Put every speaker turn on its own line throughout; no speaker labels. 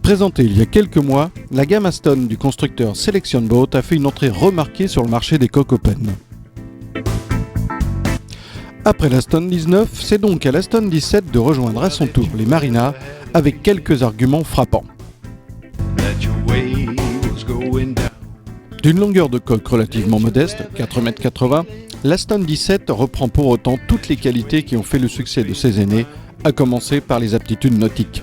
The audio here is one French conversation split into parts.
Présentée il y a quelques mois, la gamme Aston du constructeur Selection Boat a fait une entrée remarquée sur le marché des coques open. Après l'Aston 19, c'est donc à l'Aston 17 de rejoindre à son tour les Marina avec quelques arguments frappants. D'une longueur de coque relativement modeste, 4,80 m, l'Aston 17 reprend pour autant toutes les qualités qui ont fait le succès de ses aînés, à commencer par les aptitudes nautiques.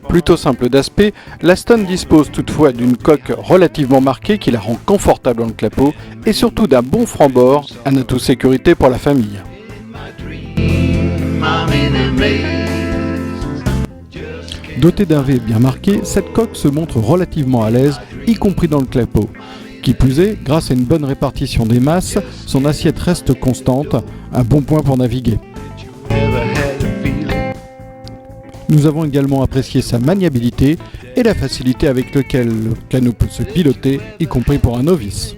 Plutôt simple d'aspect, l'Aston dispose toutefois d'une coque relativement marquée qui la rend confortable dans le clapot et surtout d'un bon franc-bord, un atout sécurité pour la famille. Dotée d'un V bien marqué, cette coque se montre relativement à l'aise, y compris dans le clapot. Qui plus est, grâce à une bonne répartition des masses, son assiette reste constante, un bon point pour naviguer. Nous avons également apprécié sa maniabilité et la facilité avec laquelle le canot peut se piloter, y compris pour un novice.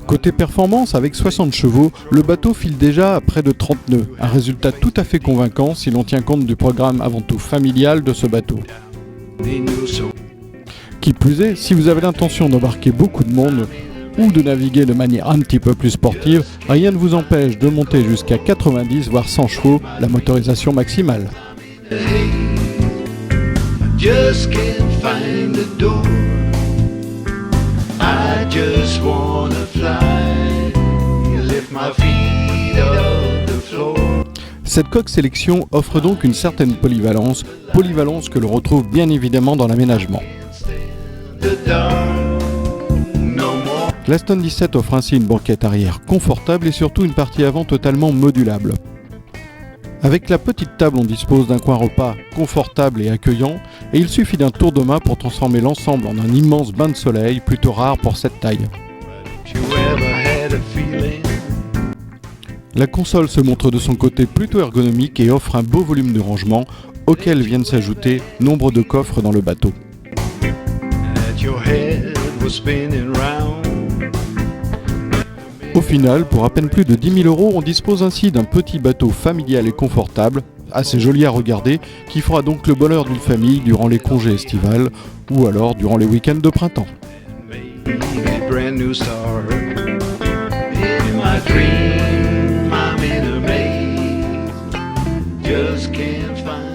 Côté performance, avec 60 chevaux, le bateau file déjà à près de 30 nœuds, un résultat tout à fait convaincant si l'on tient compte du programme avant tout familial de ce bateau. Qui plus est, si vous avez l'intention d'embarquer beaucoup de monde ou de naviguer de manière un petit peu plus sportive, rien ne vous empêche de monter jusqu'à 90 voire 100 chevaux, la motorisation maximale. Cette coque sélection offre donc une certaine polyvalence que l'on retrouve bien évidemment dans l'aménagement. L'Aston 17 offre ainsi une banquette arrière confortable et surtout une partie avant totalement modulable. Avec la petite table, on dispose d'un coin repas confortable et accueillant, et il suffit d'un tour de main pour transformer l'ensemble en un immense bain de soleil, plutôt rare pour cette taille. La console se montre de son côté plutôt ergonomique et offre un beau volume de rangement, auquel viennent s'ajouter nombre de coffres dans le bateau. Au final, pour à peine plus de 10 000 €, on dispose ainsi d'un petit bateau familial et confortable, assez joli à regarder, qui fera donc le bonheur d'une famille durant les congés estivales ou alors durant les week-ends de printemps. Just can't find